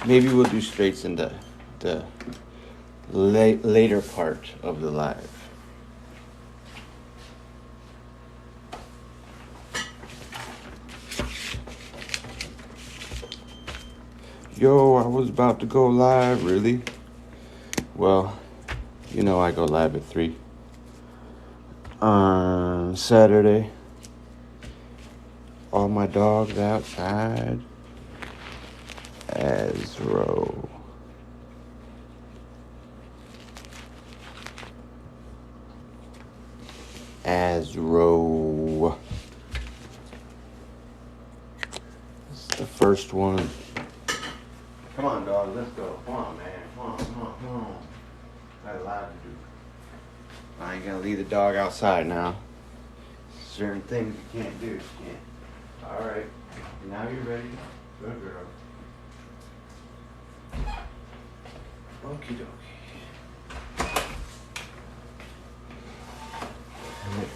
Maybe we'll do straights in the later part of the live. Yo, I was about to go live, really? Well, you know I go live at 3 on Saturday. All my dogs outside. Azro. This is the first one. Come on, dog, let's go. Come on, man. Come on. Got a lot to do. I ain't gonna leave the dog outside now. Certain things you can't do. You can't. Alright. Now you're ready. Good girl. Okie dokie.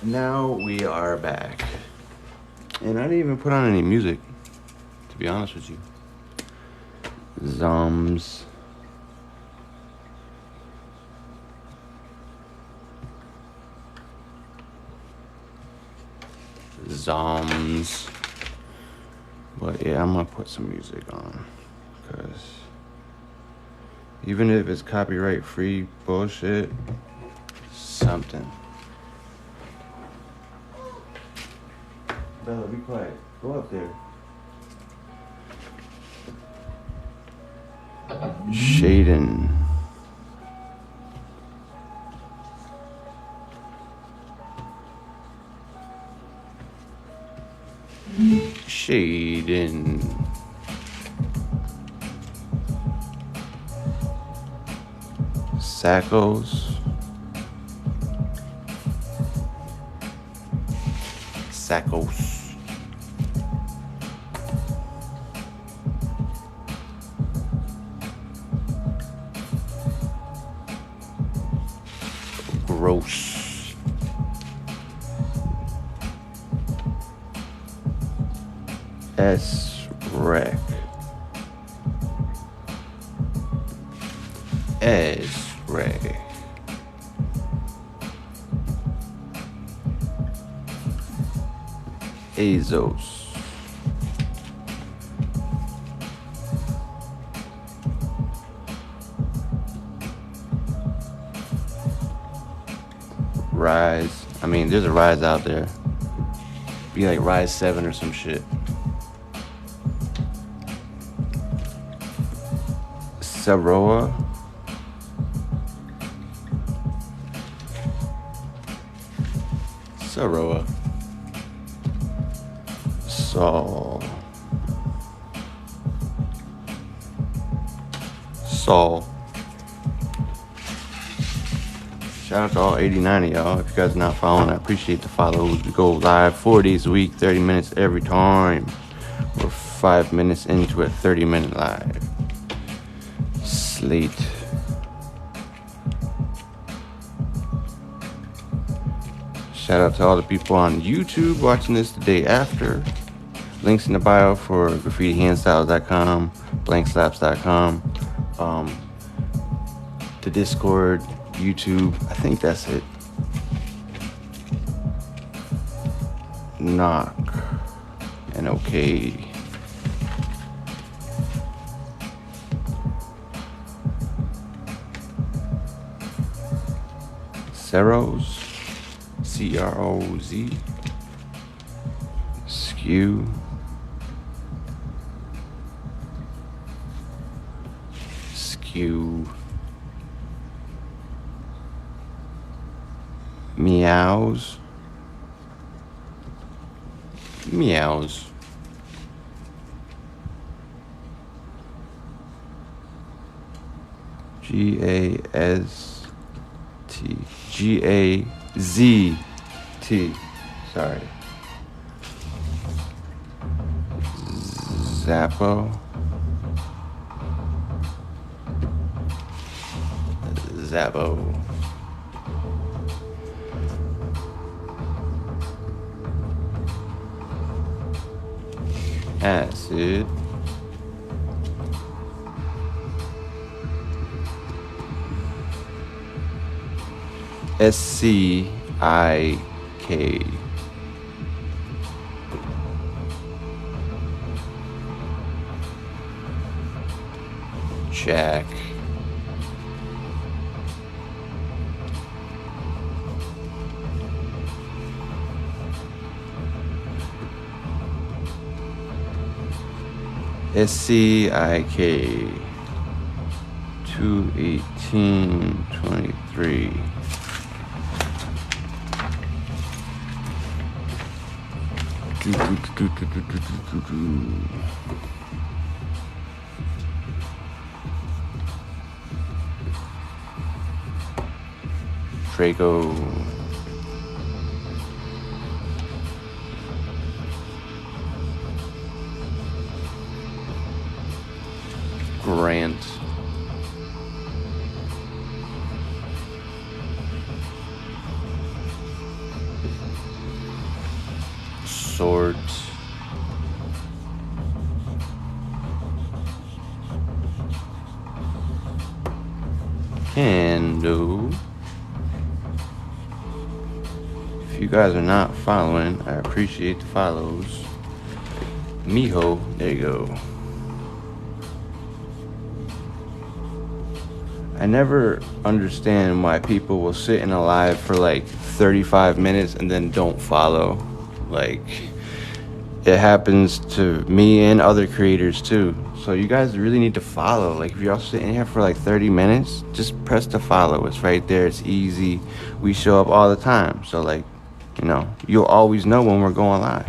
Now we are back. And I didn't even put on any music, to be honest with you. Zoms. But yeah, I'm gonna put some music on. Because even if it's copyright free bullshit, something. Bella, be quiet. Go up there. Shaden. Sackos. Gross. S-Rec. Azos. Rise. I mean, there's a Rise out there. Be like Rise 7 or some shit. Saroa. Saul. Shout out to all 89 of y'all. If you guys are not following, I appreciate the follows. We go live 4 days a week, 30 minutes every time. We're 5 minutes into a 30-minute live slate. Shout out to all the people on YouTube watching this the day after. Links in the bio for graffitihandstyles.com, blankslaps.com, the Discord, YouTube. I think that's it. Knock and okay. Ceroz, C-R-O-Z, Skew, Meows, G-A-Z-T, sorry, Zappo, Acid, SCIK. Jack. SCIK 21823. Draco. Grant. Sword. Candle. If you guys are not following, I appreciate the follows. Miho, there you go. I never understand why people will sit in a live for like 35 minutes and then don't follow. Like, it happens to me and other creators too. So you guys really need to follow. Like, if you're all sitting here for like 30 minutes, just press the follow. It's right there. It's easy. We show up all the time. So, like, you know, you'll always know when we're going live.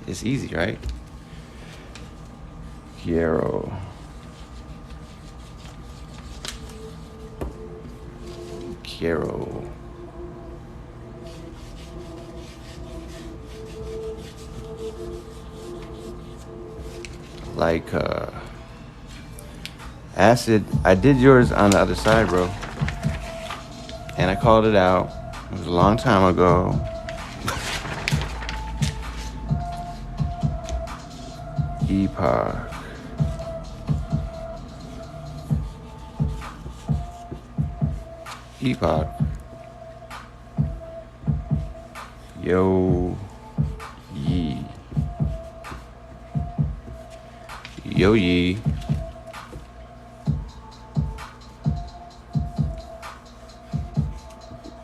It's easy, right? Quiero. Like Acid, I did yours on the other side, bro, and I called it out. It was a long time ago. Epoch. Yo Yee. Yo Yee.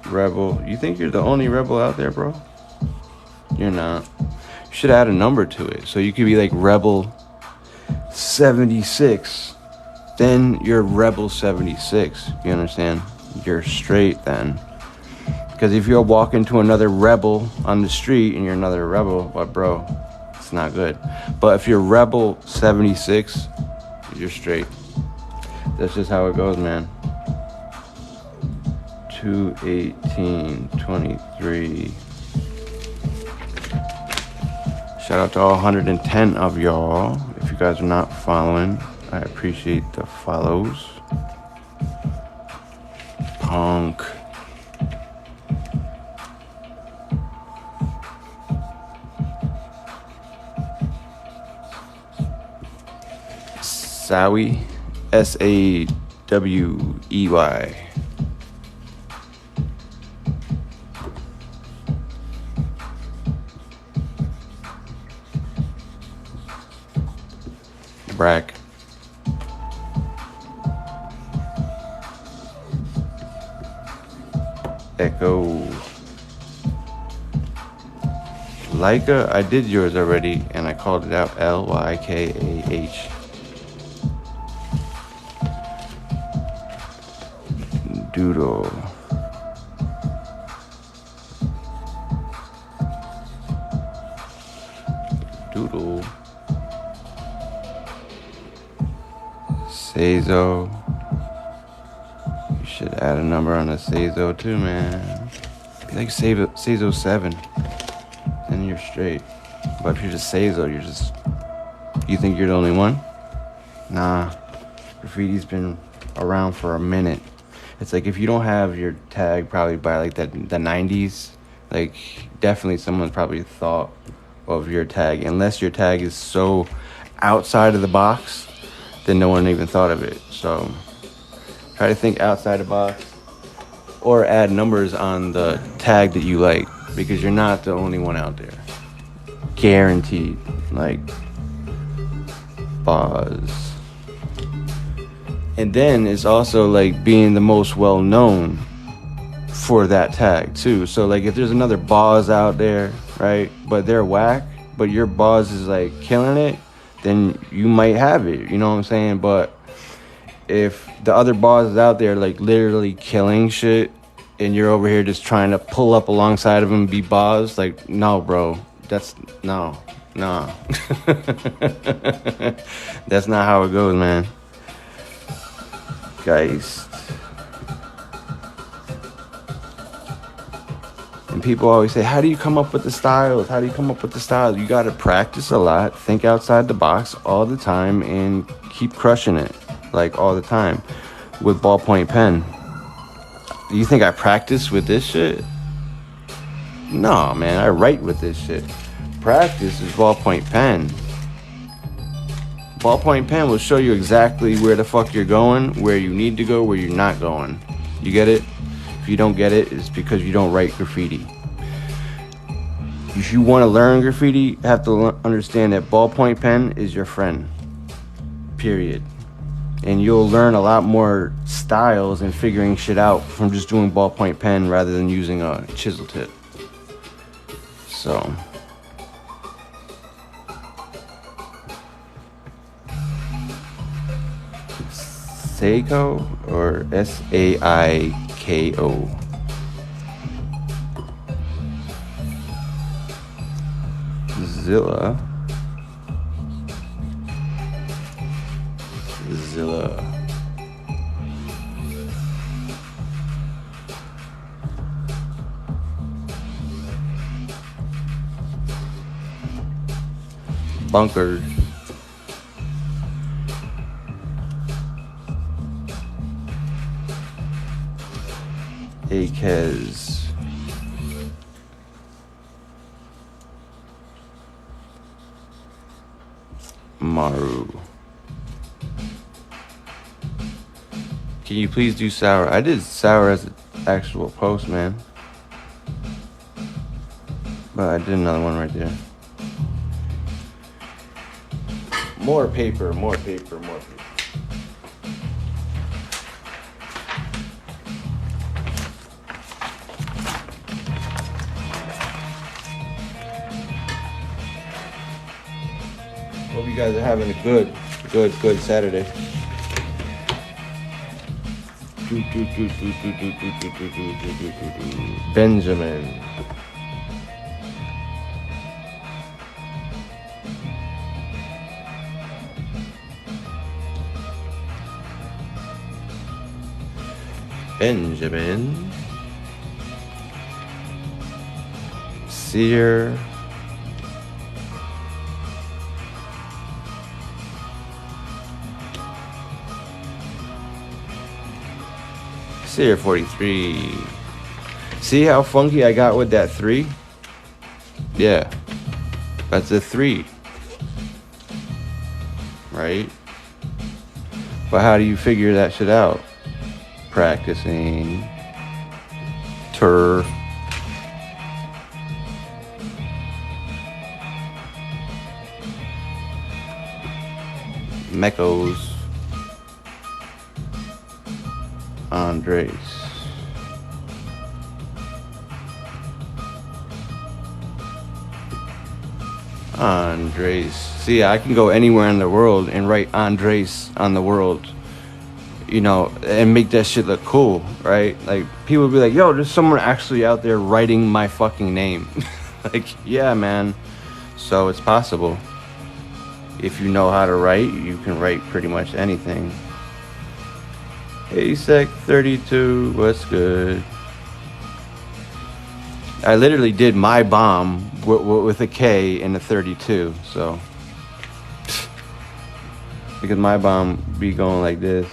Rebel. You think you're the only rebel out there, bro? You're not. You should add a number to it. So you could be like Rebel 76. Then you're Rebel 76. You understand? You're straight then. Because if you're walking to another rebel on the street and you're another rebel, but bro, it's not good. But if you're Rebel 76, you're straight. That's just how it goes, man. 21823. Shout out to all 110 of y'all. If you guys are not following, I appreciate the follows. Punk. Sawi. Sawey. Brack. Echo. Lyka, I did yours already and I called it out. Lykah. Doodle. Seizo. You should add a number on the Seizo too, man. Be like Seizo 7. Then you're straight. But if you're just Seizo, you think you're the only one? Nah. Graffiti's been around for a minute. It's like if you don't have your tag probably by like the 90s, like definitely someone's probably thought of your tag. Unless your tag is so outside of the box, then no one even thought of it. So try to think outside the box. or add numbers on the tag that you like, because you're not the only one out there. Guaranteed. Like, Boz. And then it's also like being the most well known for that tag too. So like if there's another Boz out there, right, but they're whack, but your Boz is like killing it, then you might have it, you know what I'm saying? But if the other Boz is out there like literally killing shit, and you're over here just trying to pull up alongside of him and be Boz, like, no, bro, that's no. That's not how it goes, man. Guys. And people always say, how do you come up with the styles? How do you come up with the styles? You got to practice a lot, think outside the box all the time, and keep crushing it, like, all the time with ballpoint pen. Do you think I practice with this shit? No, man, I write with this shit. Practice is ballpoint pen. Ballpoint pen will show you exactly where the fuck you're going, where you need to go, where you're not going. You get it? If you don't get it, it's because you don't write graffiti. If you want to learn graffiti, you have to understand that ballpoint pen is your friend. Period. And you'll learn a lot more styles and figuring shit out from just doing ballpoint pen rather than using a chisel tip. So... Seiko or Saiko? Zilla. Bunkered. Akez. Maru. Can you please do sour? I did sour as an actual post, man. But I did another one right there. More paper. Hope you guys are having a good Saturday. Benjamin. Sear. Sear 43. See how funky I got with that 3? Yeah. That's a 3. Right? But how do you figure that shit out? Practicing. Turf. Mechos. Andres. See, I can go anywhere in the world and write Andres on the world, you know, and make that shit look cool, right? Like, people be like, yo, there's someone actually out there writing my fucking name. Like, yeah, man. So it's possible. If you know how to write, you can write pretty much anything. ASEC 32, what's good? I literally did my bomb with a K and a 32, so. Because my bomb be going like this.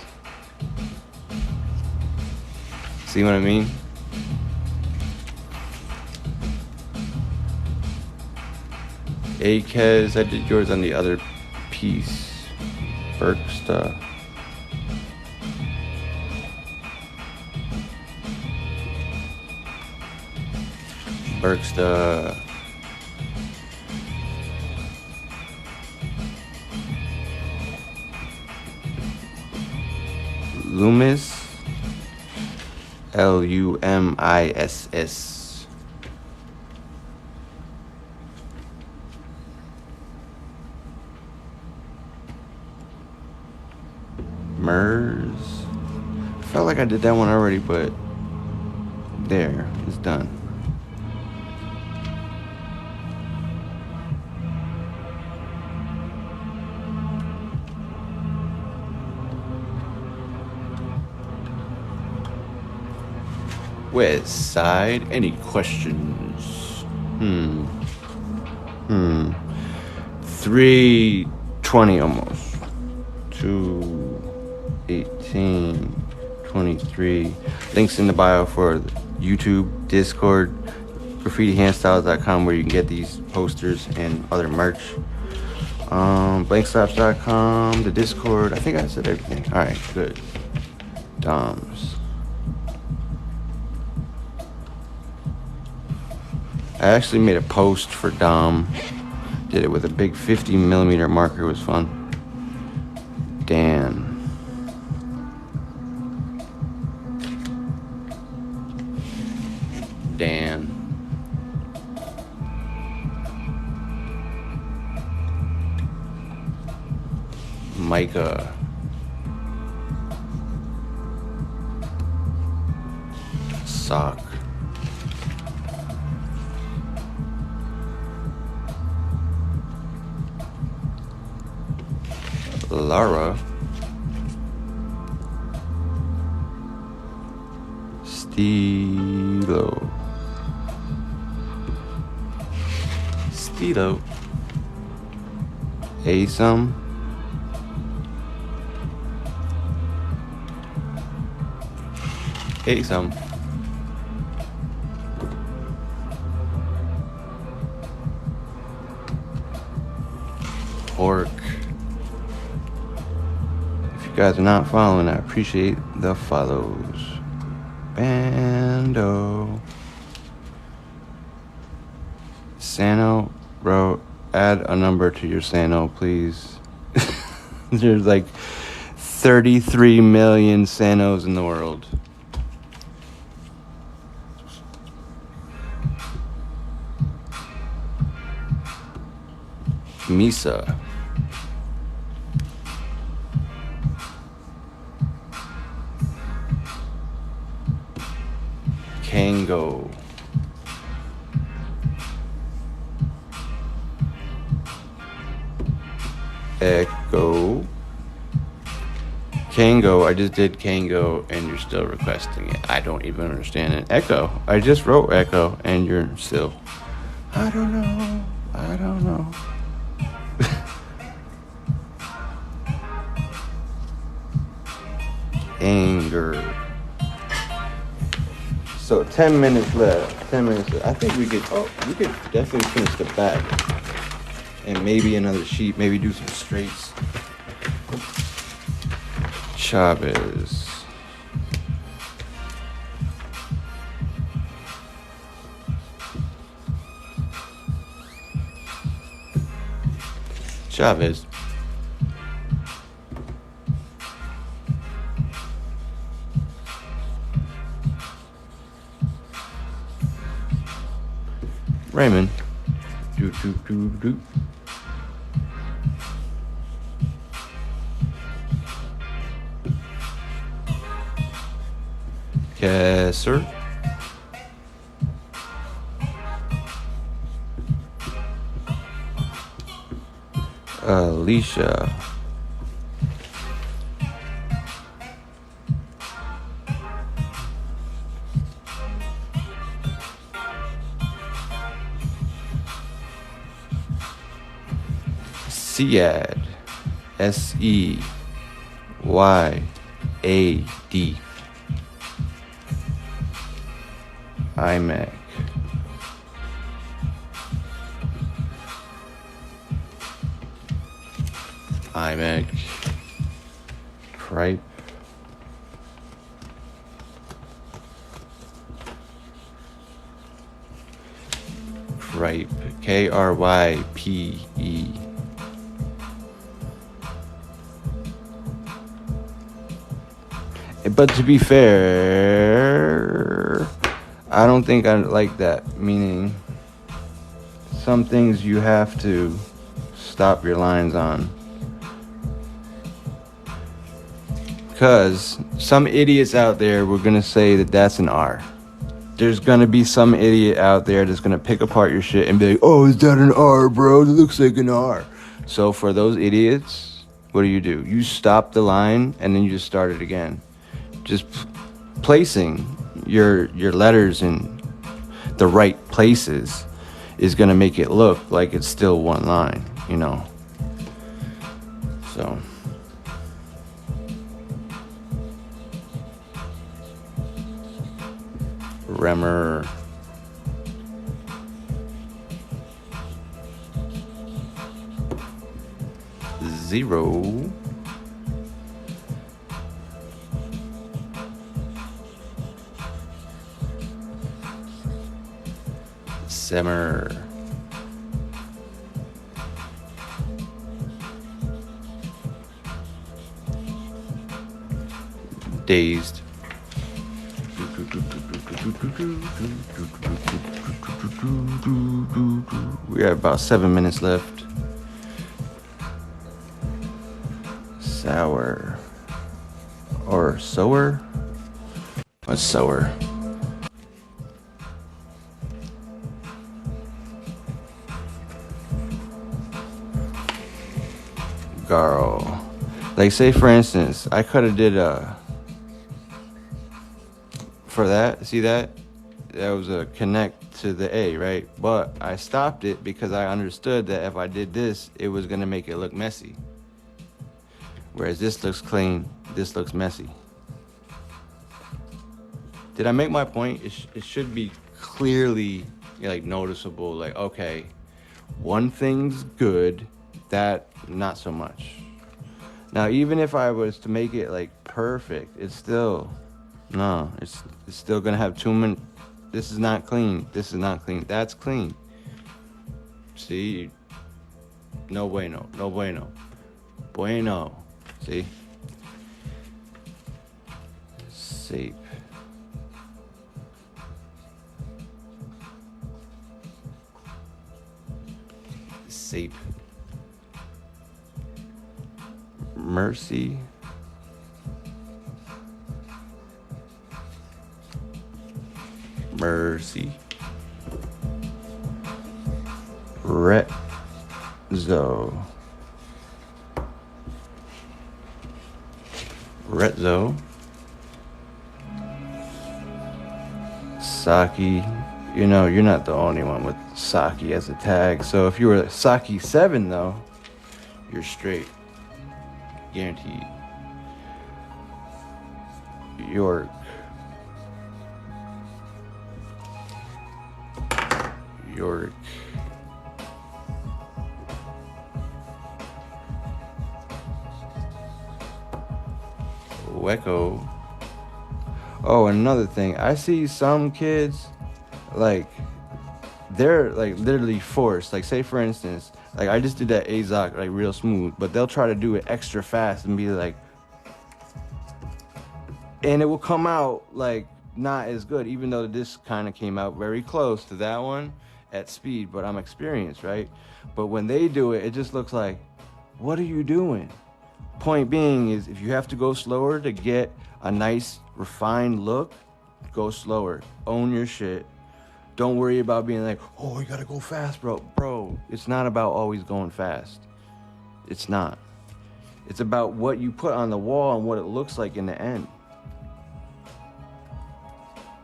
See what I mean? Akez, I did yours on the other piece. Berksta. Berksta. Loomis. Lumiss. Mers. Felt like I did that one already, but there, it's done. West Side, any questions? 320 almost. 218, 23. Links in the bio for YouTube, Discord, graffitihandstyles.com, where you can get these posters and other merch. Blankslaps.com, the Discord. I think I said everything. All right, good. Doms. I actually made a post for Dom. Did it with a big 50mm marker. It was fun. Dan. Micah. Sock. Lara. Stilo. Asum. Pork. If you guys are not following, I appreciate the follows. Bando. Sano, bro, add a number to your Sano, please. There's like 33 million Sanos in the world. Misa. Kango. Echo. Kango, I just did Kango and you're still requesting it. I don't even understand it. Echo. I just wrote Echo and you're still. I don't know. Anger. So 10 minutes left. I think we could definitely finish the back. And maybe another sheet, maybe do some straights. Chavez. Raymond. Do. Kesser. Alicia. Syad. Seyd. iMac. Tripe. Krype. K-R-Y-P-E. But to be fair, I don't think I like that. Meaning, some things you have to stop your lines on. Because some idiots out there were going to say that that's an R. There's going to be some idiot out there that's going to pick apart your shit and be like, oh, is that an R, bro? It looks like an R. So for those idiots, what do? You stop the line and then you just start it again. Just placing your letters in the right places is going to make it look like it's still one line, you know. So Remmer. Zero. Simmer. Dazed. We have about 7 minutes left. Sour. Or sower? What's sower? Girl. Like, say for instance, I could have did for that, see that? That was a connect to the A, right? But I stopped it because I understood that if I did this, it was gonna make it look messy. Whereas this looks clean, this looks messy. Did I make my point? It should be clearly like noticeable, like, okay, one thing's good, that not so much. Now, even if I was to make it like perfect, it's still, no, it's still gonna have too many. This is not clean. This is not clean. That's clean. See? No bueno. No bueno. Bueno. See? Sape. Sape. Mercy. Mercy. Retzo. Retzo. Saki. You know, you're not the only one with Saki as a tag. So if you were Saki 7 though, you're straight. Guaranteed. York. York. Wecco. Oh, another thing. I see some kids, like, they're like literally forced. Like, say for instance, like I just did that Azok like real smooth, but they'll try to do it extra fast and be like, and it will come out like not as good, even though this kind of came out very close to that one at speed, but I'm experienced, right? But when they do it, it just looks like, what are you doing? Point being is, if you have to go slower to get a nice refined look, go slower. Own your shit. Don't worry about being like, oh, you gotta go fast, bro. Bro, it's not about always going fast. It's not. It's about what you put on the wall and what it looks like in the end.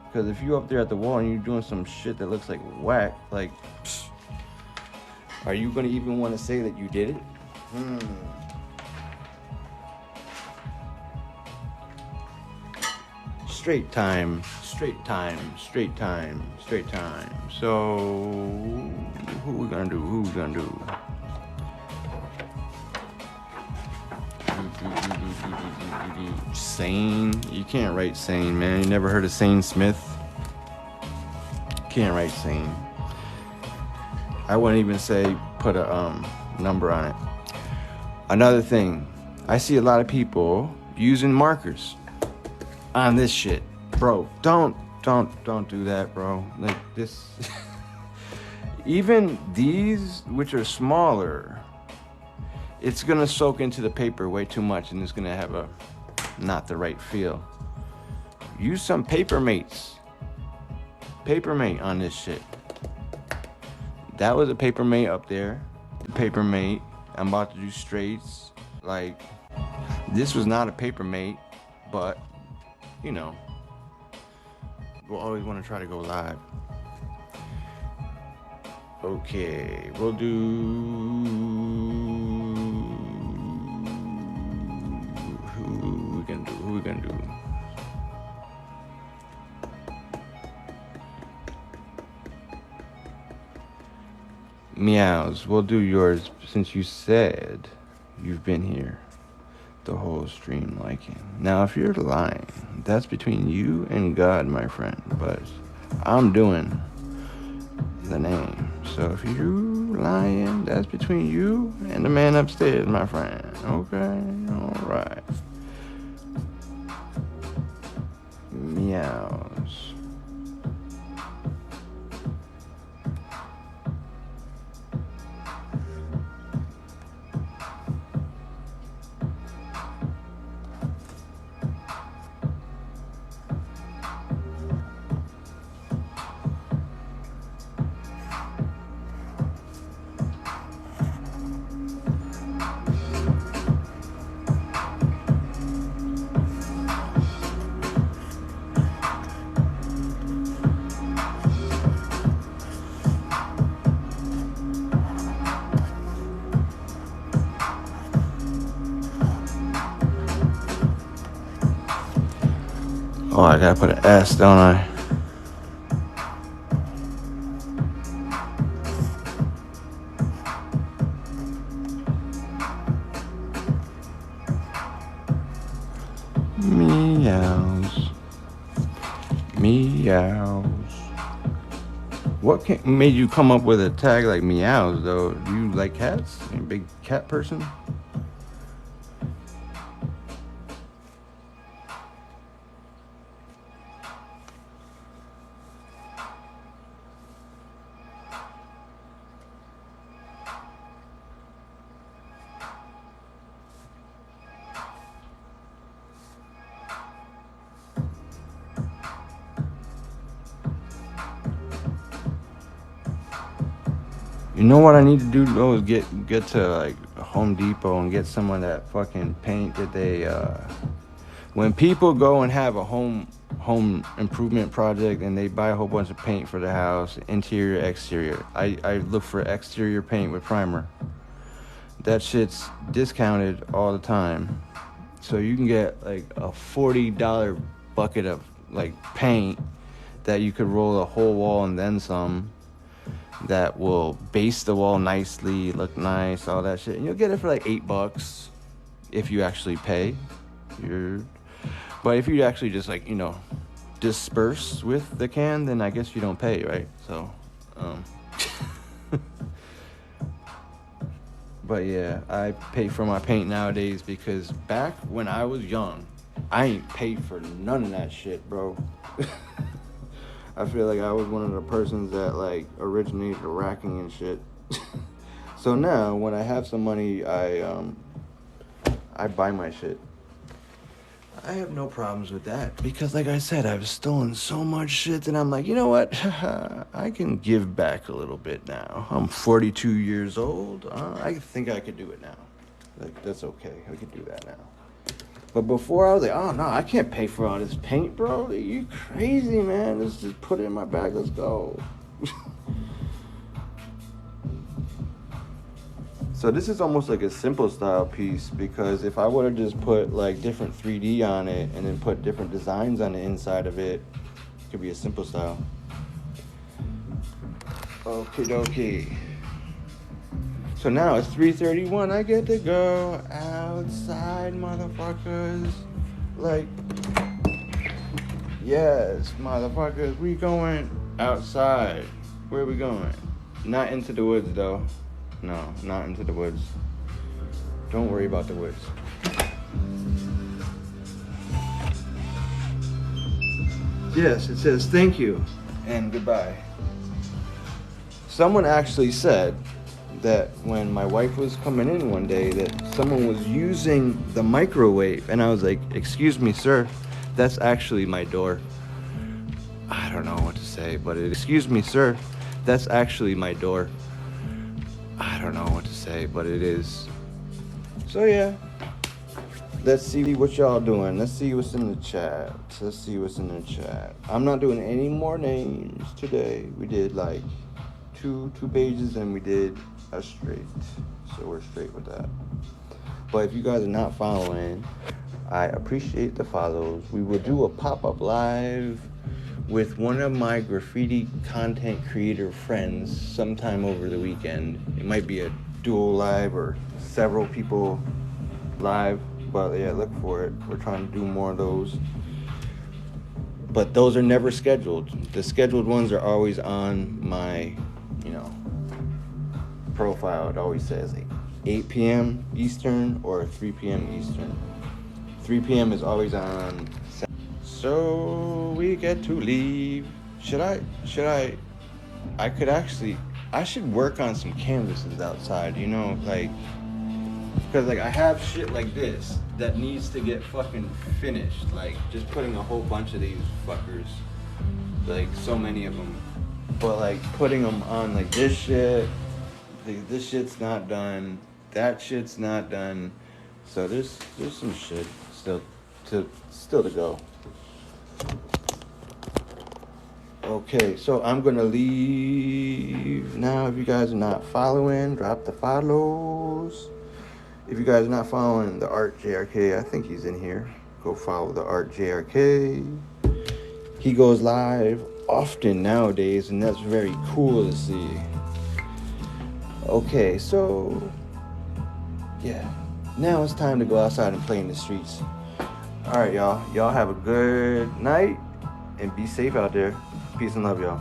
Because if you're up there at the wall and you're doing some shit that looks like whack, like, psh, are you gonna even want to say that you did it? Straight time, straight time, straight time, straight time. So, who we gonna do? Who we gonna do? Sane. You can't write Sane, man. You never heard of Sane Smith? Can't write Sane. I wouldn't even say put a number on it. Another thing, I see a lot of people using markers on this shit. Bro, don't do that, bro. Like this. Even these, which are smaller, it's gonna soak into the paper way too much and it's gonna have a not the right feel. Use some paper mates. Paper mate on this shit. That was a paper mate up there. Paper mate. I'm about to do straights. Like, this was not a paper mate, but, you know, we'll always want to try to go live. Okay, we'll do... Who we gonna do? Meows, we'll do yours since you said you've been here the whole stream liking. Now, if you're lying, that's between you and God, my friend, but I'm doing the name. So if you lying, that's between you and the man upstairs, my friend. Okay, all right. Meows. Oh, I gotta put an S, don't I? Meows. Meows. What made you come up with a tag like meows, though? Do you like cats? Are you a big cat person? You know what I need to do though is get to like Home Depot and get some of that fucking paint that they when people go and have a home improvement project and they buy a whole bunch of paint for the house, interior, exterior. I look for exterior paint with primer. That shit's discounted all the time. So you can get like a $40 bucket of like paint that you could roll a whole wall and then some. That will base the wall nicely, look nice, all that shit. And you'll get it for like $8 if you actually pay. But if you actually just like, you know, disperse with the can, then I guess you don't pay, right? So, but yeah, I pay for my paint nowadays because back when I was young, I ain't paid for none of that shit, bro. I feel like I was one of the persons that like originated the racking and shit. So now when I have some money, I buy my shit. I have no problems with that because like I said, I've stolen so much shit and I'm like, you know what? I can give back a little bit now. I'm 42 years old. I think I could do it now. Like, that's okay. I could do that now. But before I was like, oh no, I can't pay for all this paint, bro. Are you crazy, man? Let's just put it in my bag. Let's go. So this is almost like a simple style piece because if I would have just put like different 3D on it and then put different designs on the inside of it, it could be a simple style. Okie dokie. So now it's 3:31. I get to go outside, motherfuckers. Like, yes, motherfuckers, we going outside. Where are we going? Not into the woods though. No, not into the woods. Don't worry about the woods. Yes, it says thank you and goodbye. Someone actually said that when my wife was coming in one day that someone was using the microwave, and I was like, excuse me, sir, that's actually my door. I don't know what to say, but excuse me, sir, that's actually my door. I don't know what to say, but it is. So yeah, let's see what y'all doing. Let's see what's in the chat. Let's see what's in the chat. I'm not doing any more names today. We did like two pages and we did a straight. So we're straight with that. But if you guys are not following, I appreciate the follows. We will do a pop-up live with one of my graffiti content creator friends sometime over the weekend. It might be a dual live or several people live, but yeah, look for it. We're trying to do more of those. But those are never scheduled. The scheduled ones are always on my, profile. It always says like 8 p.m. Eastern or 3 p.m. Eastern. 3 p.m. is always on. So we get to leave. I should work on some canvases outside, because I have shit like this that needs to get fucking finished. Like just putting a whole bunch of these fuckers, like so many of them, but like putting them on like this shit. This shit's not done. That shit's not done. So there's some shit still to go. Okay, so I'm gonna leave now. If you guys are not following, drop the follows. If you guys are not following the Art JRK, I think he's in here. Go follow the Art JRK. He goes live often nowadays, and that's very cool to see. Okay, so yeah, now it's time to go outside and play in the streets. All right, y'all. Y'all have a good night and be safe out there. Peace and love, y'all.